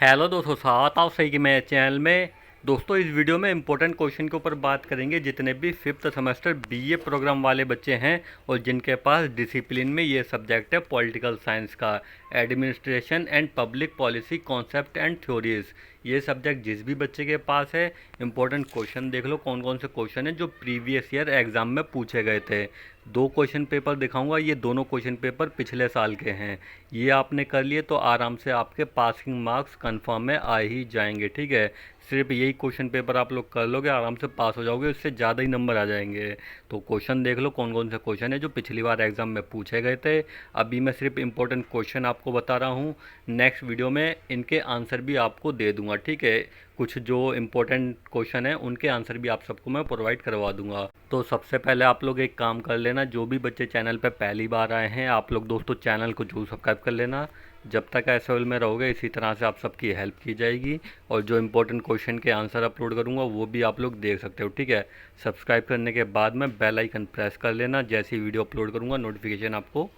Hello दोस्तों, स्वागत आप सही कि मेरे चैनल में। दोस्तों, इस वीडियो में इंपॉर्टेंट क्वेश्चन के ऊपर बात करेंगे। जितने भी फिफ्थ सेमेस्टर बीए प्रोग्राम वाले बच्चे हैं और जिनके पास डिसिप्लिन में ये सब्जेक्ट है पॉलिटिकल साइंस का, administration and public policy concept and theories, ये सब्जेक्ट जिस भी बच्चे के पास है, इंपॉर्टेंट क्वेश्चन देख लो कौन कौन से क्वेश्चन हैं जो प्रीवियस ईयर एग्जाम में पूछे गए थे। दो क्वेश्चन पेपर दिखाऊंगा, ये दोनों क्वेश्चन पेपर पिछले साल के हैं। ये आपने कर लिए तो आराम से आपके पासिंग मार्क्स कंफर्म में आ ही जाएंगे। ठीक है, सिर्फ यही क्वेश्चन पेपर आप लोग कर लोगे, आराम से पास हो जाओगे, इससे ज़्यादा ही नंबर आ जाएंगे। तो क्वेश्चन देख लो कौन कौन से क्वेश्चन है जो पिछली बार एग्जाम में पूछे गए थे। अभी मैं सिर्फ इंपॉर्टेंट क्वेश्चन आपको बता रहा हूँ, नेक्स्ट वीडियो में इनके आंसर भी आपको दे दूंगा। ठीक है, कुछ जो इम्पोर्टेंट क्वेश्चन है उनके आंसर भी आप सबको मैं प्रोवाइड करवा दूंगा। तो सबसे पहले आप लोग एक काम कर लेना, जो भी बच्चे चैनल पे पहली बार आए हैं आप लोग दोस्तों चैनल को जरूर सब्सक्राइब कर लेना। जब तक एसएल में रहोगे इसी तरह से आप सबकी हेल्प की जाएगी और जो इम्पोर्टेंट क्वेश्चन के आंसर अपलोड करूँगा वो भी आप लोग देख सकते हो। ठीक है, सब्सक्राइब करने के बाद में बेल आइकन प्रेस कर लेना, जैसी वीडियो अपलोड करूँगा नोटिफिकेशन आपको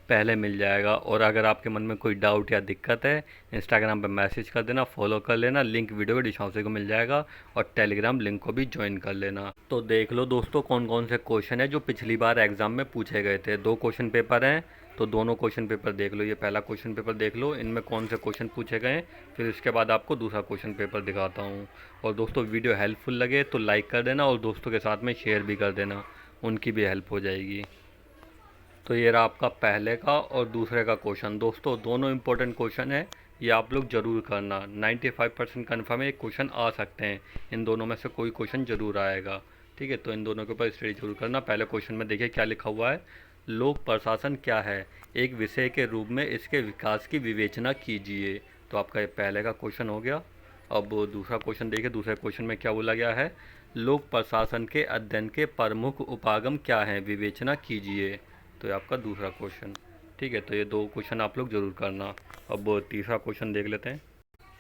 पहले मिल जाएगा। और अगर आपके मन में कोई डाउट या दिक्कत है, इंस्टाग्राम पे मैसेज कर देना, फॉलो कर लेना, लिंक वीडियो के डिस्क्रिप्शन को मिल जाएगा, और टेलीग्राम लिंक को भी ज्वाइन कर लेना। तो देख लो दोस्तों कौन कौन से क्वेश्चन है जो पिछली बार एग्जाम में पूछे गए थे। दो क्वेश्चन पेपर हैं तो दोनों क्वेश्चन पेपर देख लो। ये पहला क्वेश्चन पेपर देख लो, इनमें कौन से क्वेश्चन पूछे गए हैं, फिर उसके बाद आपको दूसरा क्वेश्चन पेपर दिखाता हूँ। और दोस्तों वीडियो हेल्पफुल लगे तो लाइक कर देना और दोस्तों के साथ में शेयर भी कर देना, उनकी भी हेल्प हो जाएगी। तो ये रहा आपका पहले का और दूसरे का क्वेश्चन। दोस्तों दोनों इंपॉर्टेंट क्वेश्चन है, ये आप लोग ज़रूर करना। 95% कन्फर्म है, एक क्वेश्चन आ सकते हैं, इन दोनों में से कोई क्वेश्चन ज़रूर आएगा। ठीक है, तो इन दोनों के ऊपर स्टडी जरूर करना। पहले क्वेश्चन में देखिए क्या लिखा हुआ है, लोक प्रशासन क्या है, एक विषय के रूप में इसके विकास की विवेचना कीजिए। तो आपका ये पहले का क्वेश्चन हो गया। अब दूसरा क्वेश्चन देखिए, दूसरे क्वेश्चन में क्या बोला गया है, लोक प्रशासन के अध्ययन के प्रमुख उपागम क्या हैं, विवेचना कीजिए। तो ये आपका दूसरा क्वेश्चन। ठीक है, तो ये दो क्वेश्चन आप लोग ज़रूर करना। अब तीसरा क्वेश्चन देख लेते हैं।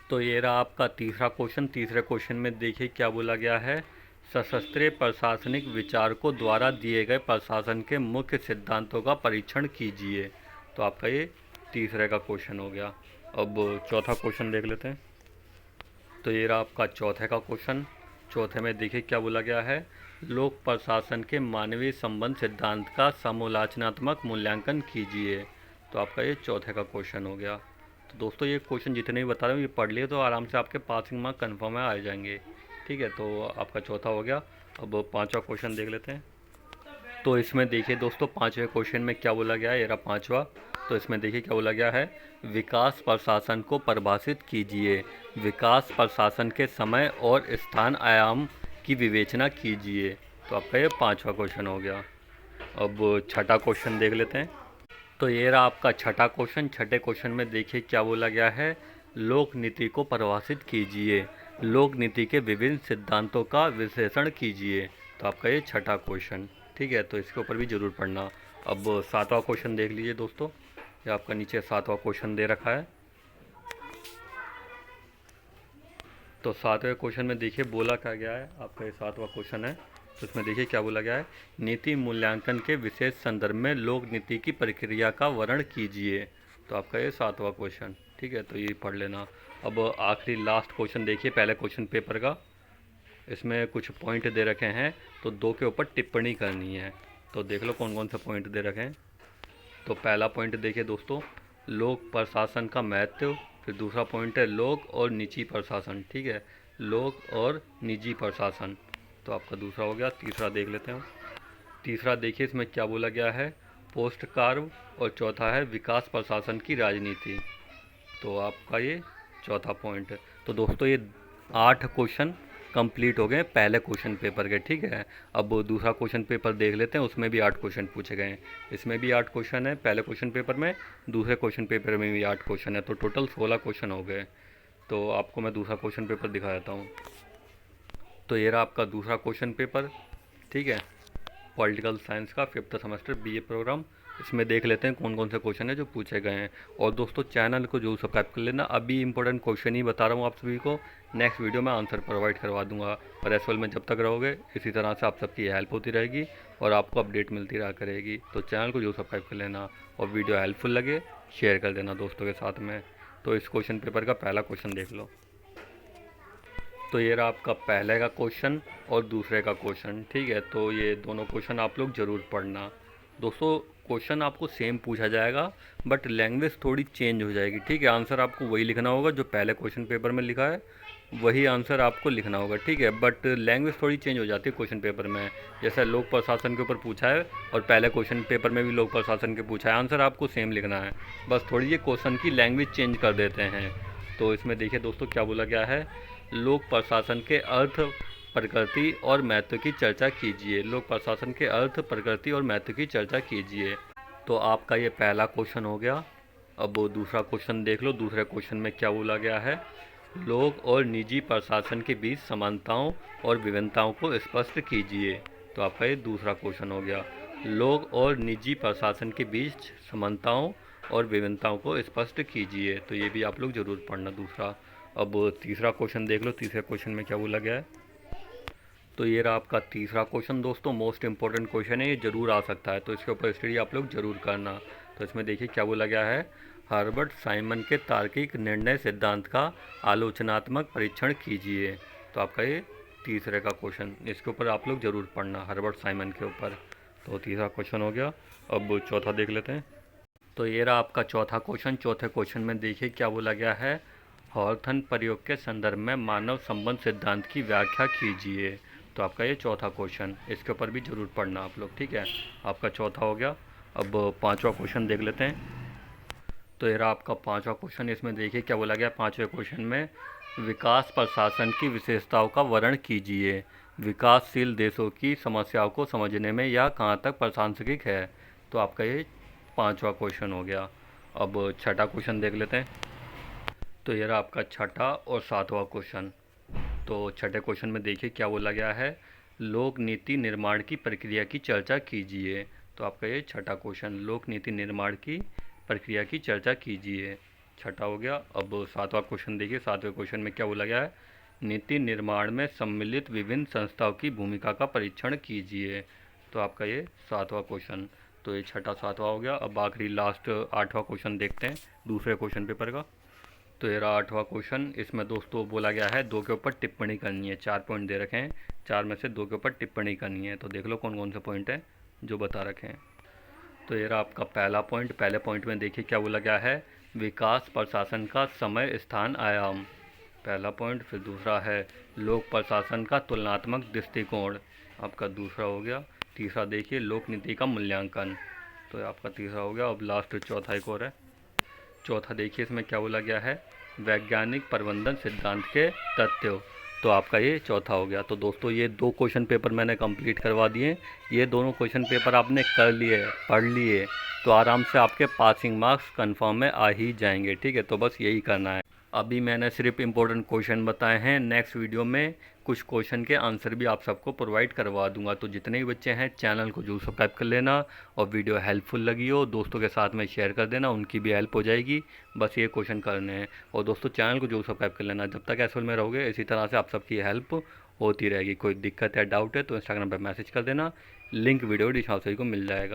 तो ये रहा आपका तीसरा क्वेश्चन। तीसरे क्वेश्चन में देखिए क्या बोला गया है, सशस्त्र प्रशासनिक विचारकों द्वारा दिए गए प्रशासन के मुख्य सिद्धांतों का परीक्षण कीजिए। तो आपका ये तीसरे का क्वेश्चन हो गया। अब चौथा क्वेश्चन देख लेते हैं। तो ये रहा आपका चौथे का क्वेश्चन। चौथे में देखिए क्या बोला गया है, लोक प्रशासन के मानवीय संबंध सिद्धांत का समूलाचनात्मक मूल्यांकन कीजिए। तो आपका ये चौथे का क्वेश्चन हो गया। तो दोस्तों ये क्वेश्चन जितने भी बता रहा हूँ ये पढ़ लिए तो आराम से आपके पासिंग मार्क कन्फर्म है आ जाएंगे। ठीक है, तो आपका चौथा हो गया। अब पांचवा क्वेश्चन देख लेते हैं। तो इसमें देखिए दोस्तों पांचवें क्वेश्चन में क्या बोला गया है, ये रहा पांचवा। तो इसमें देखिए क्या बोला गया है, विकास प्रशासन को परिभाषित कीजिए, विकास प्रशासन के समय और स्थान आयाम की विवेचना कीजिए। तो आपका ये पांचवा क्वेश्चन हो गया। अब छठा क्वेश्चन देख लेते हैं। तो ये रहा आपका छठा क्वेश्चन। छठे क्वेश्चन में देखिए क्या बोला गया है, लोक नीति को परिभाषित कीजिए, लोक नीति के विभिन्न सिद्धांतों का विश्लेषण कीजिए। तो आपका ये छठा क्वेश्चन। ठीक है, तो इसके ऊपर भी ज़रूर पढ़ना। अब सातवां क्वेश्चन देख लीजिए दोस्तों, ये आपका नीचे सातवां क्वेश्चन दे रखा है। तो सातवें क्वेश्चन में देखिए बोला क्या गया है, आपका ये सातवां क्वेश्चन है। तो इसमें देखिए क्या बोला गया है, नीति मूल्यांकन के विशेष संदर्भ में लोक नीति की प्रक्रिया का वर्णन कीजिए। तो आपका ये सातवां क्वेश्चन। ठीक है, तो ये पढ़ लेना। अब आखिरी लास्ट क्वेश्चन देखिए पहले क्वेश्चन पेपर का, इसमें कुछ पॉइंट दे रखे हैं तो दो के ऊपर टिप्पणी करनी है। तो देख लो कौन कौन से पॉइंट दे रखे हैं। तो पहला पॉइंट देखिए दोस्तों, लोक प्रशासन का महत्व। फिर दूसरा पॉइंट है लोक और निजी प्रशासन। ठीक है, लोक और निजी प्रशासन। तो आपका दूसरा हो गया। तीसरा देख लेते हैं। तीसरा देखिए इसमें क्या बोला गया है, पोस्ट कार्य। और चौथा है विकास प्रशासन की राजनीति। तो आपका ये चौथा पॉइंट है। तो दोस्तों ये 8 क्वेश्चन कंप्लीट हो गए पहले क्वेश्चन पेपर के। ठीक है, अब दूसरा क्वेश्चन पेपर देख लेते हैं, उसमें भी 8 क्वेश्चन पूछे गए हैं। इसमें भी 8 क्वेश्चन है पहले क्वेश्चन पेपर में, दूसरे क्वेश्चन पेपर में भी 8 क्वेश्चन है, तो टोटल 16 क्वेश्चन हो गए। तो आपको मैं दूसरा क्वेश्चन पेपर दिखा देता हूँ। तो ये रहा आपका दूसरा क्वेश्चन पेपर। ठीक है, पॉलिटिकल साइंस का फिफ्थ सेमेस्टर बीए प्रोग्राम। इसमें देख लेते हैं कौन कौन से क्वेश्चन है जो पूछे गए हैं। और दोस्तों चैनल को जरूर सब्सक्राइब कर लेना, अभी इंपॉर्टेंट क्वेश्चन ही बता रहा हूँ आप सभी को, नेक्स्ट वीडियो में आंसर प्रोवाइड करवा दूंगा। और एसएल में जब तक रहोगे इसी तरह से आप सबकी हेल्प होती रहेगी और आपको अपडेट मिलती रहा करेगी। तो चैनल को जरूर सब्सक्राइब कर लेना और वीडियो हेल्पफुल लगे शेयर कर देना दोस्तों के साथ में। तो इस क्वेश्चन पेपर का पहला क्वेश्चन देख लो। तो ये रहा आपका पहले का क्वेश्चन और दूसरे का क्वेश्चन, ठीक है। तो ये दोनों क्वेश्चन आप लोग ज़रूर पढ़ना। दोस्तों क्वेश्चन आपको सेम पूछा जाएगा बट लैंग्वेज थोड़ी चेंज हो जाएगी, ठीक है। आंसर आपको वही लिखना होगा जो पहले क्वेश्चन पेपर में लिखा है, वही आंसर आपको लिखना होगा, ठीक है। बट लैंग्वेज थोड़ी चेंज हो जाती है क्वेश्चन पेपर में। जैसे लोक प्रशासन के ऊपर पूछा है और पहले क्वेश्चन पेपर में भी लोक प्रशासन के पूछा है, आंसर आपको सेम लिखना है, बस थोड़ी ये क्वेश्चन की लैंग्वेज चेंज कर देते हैं। तो इसमें देखिए दोस्तों क्या बोला गया है, लोक प्रशासन के अर्थ, प्रकृति और महत्व की चर्चा कीजिए। लोक प्रशासन के अर्थ, प्रकृति और महत्व की चर्चा कीजिए। तो आपका ये पहला क्वेश्चन हो गया। अब वो दूसरा क्वेश्चन देख लो। दूसरे क्वेश्चन में क्या बोला गया है, लोक और निजी प्रशासन के बीच समानताओं और विभिन्नताओं को स्पष्ट कीजिए। तो आपका ये दूसरा क्वेश्चन हो गया, लोक और निजी प्रशासन के बीच समानताओं और विभिन्नताओं को स्पष्ट कीजिए। तो ये भी आप लोग जरूर पढ़ना दूसरा। अब तीसरा क्वेश्चन देख लो। तीसरे क्वेश्चन में क्या बोला गया है, तो ये रहा आपका तीसरा क्वेश्चन। दोस्तों मोस्ट इंपॉर्टेंट क्वेश्चन है, ये जरूर आ सकता है, तो इसके ऊपर स्टडी आप लोग जरूर करना। तो इसमें देखिए क्या बोला गया है, हर्बर्ट साइमन के तार्किक निर्णय सिद्धांत का आलोचनात्मक परीक्षण कीजिए। तो आपका ये तीसरे का क्वेश्चन, इसके ऊपर आप लोग जरूर पढ़ना, हर्बर्ट साइमन के ऊपर। तो तीसरा क्वेश्चन हो गया। अब चौथा देख लेते हैं। तो ये रहा आपका चौथा क्वेश्चन। चौथे क्वेश्चन में देखिए क्या बोला गया है, हॉर्थन प्रयोग के संदर्भ में मानव संबंध सिद्धांत की व्याख्या कीजिए। तो आपका ये चौथा क्वेश्चन, इसके ऊपर भी जरूर पढ़ना आप लोग, ठीक है। आपका चौथा हो गया। अब पांचवा क्वेश्चन देख लेते हैं। तो ये रहा आपका पांचवा क्वेश्चन। इसमें देखिए क्या बोला गया पांचवें क्वेश्चन में, विकास प्रशासन की विशेषताओं का वर्णन कीजिए। विकासशील देशों की समस्याओं को समझने में यह कहाँ तक प्रासंगिक है। तो आपका ये पांचवा क्वेश्चन हो गया। अब छठा क्वेश्चन देख लेते हैं। तो ये रहा आपका छठा और सातवां क्वेश्चन। तो छठे क्वेश्चन में देखिए क्या बोला गया है, लोक नीति निर्माण की प्रक्रिया की चर्चा कीजिए। तो आपका ये छठा क्वेश्चन, लोक नीति निर्माण की प्रक्रिया की चर्चा कीजिए, छठा हो गया। अब सातवां क्वेश्चन देखिए। सातवें क्वेश्चन में क्या बोला गया है, नीति निर्माण में सम्मिलित विभिन्न संस्थाओं की भूमिका का परीक्षण कीजिए। तो आपका ये सातवां क्वेश्चन। तो ये छठा सातवां हो गया। अब आखिरी लास्ट आठवां क्वेश्चन देखते हैं दूसरे क्वेश्चन पेपर का। तो ये रहा आठवां क्वेश्चन। इसमें दोस्तों बोला गया है दो के ऊपर टिप्पणी करनी है। 4 पॉइंट दे रखे हैं, 4 में से 2 के ऊपर टिप्पणी करनी है। तो देख लो कौन कौन से पॉइंट हैं जो बता रखे हैं। तो ये रहा आपका पहला पॉइंट। पहले पॉइंट में देखिए क्या बोला गया है, विकास प्रशासन का समय स्थान आयाम, पहला पॉइंट। फिर दूसरा है लोक प्रशासन का तुलनात्मक दृष्टिकोण, आपका दूसरा हो गया। तीसरा देखिए लोक नीति का मूल्यांकन, तो आपका तीसरा हो गया। अब लास्ट चौथा एक और है। चौथा देखिए इसमें क्या बोला गया है, वैज्ञानिक प्रबंधन सिद्धांत के तथ्य, तो आपका ये चौथा हो गया। तो दोस्तों ये 2 क्वेश्चन पेपर मैंने कंप्लीट करवा दिए। ये दोनों क्वेश्चन पेपर आपने कर लिए, पढ़ लिए, तो आराम से आपके पासिंग मार्क्स कंफर्म में आ ही जाएंगे, ठीक है। तो बस यही करना है। अभी मैंने सिर्फ इम्पोर्टेंट क्वेश्चन बताए हैं, नेक्स्ट वीडियो में कुछ क्वेश्चन के आंसर भी आप सबको प्रोवाइड करवा दूंगा। तो जितने भी बच्चे हैं चैनल को जरूर सब्सक्राइब कर लेना, और वीडियो हेल्पफुल लगी हो दोस्तों के साथ में शेयर कर देना, उनकी भी हेल्प हो जाएगी। बस ये क्वेश्चन करने हैं, और दोस्तों चैनल को जरूर सब्सक्राइब कर लेना। जब तक एसएल में रहोगे इसी तरह से आप सबकी हेल्प होती रहेगी। कोई दिक्कत या डाउट है तो इंस्टाग्राम पर मैसेज कर देना, लिंक वीडियो डिस्क्रिप्शन को मिल जाएगा।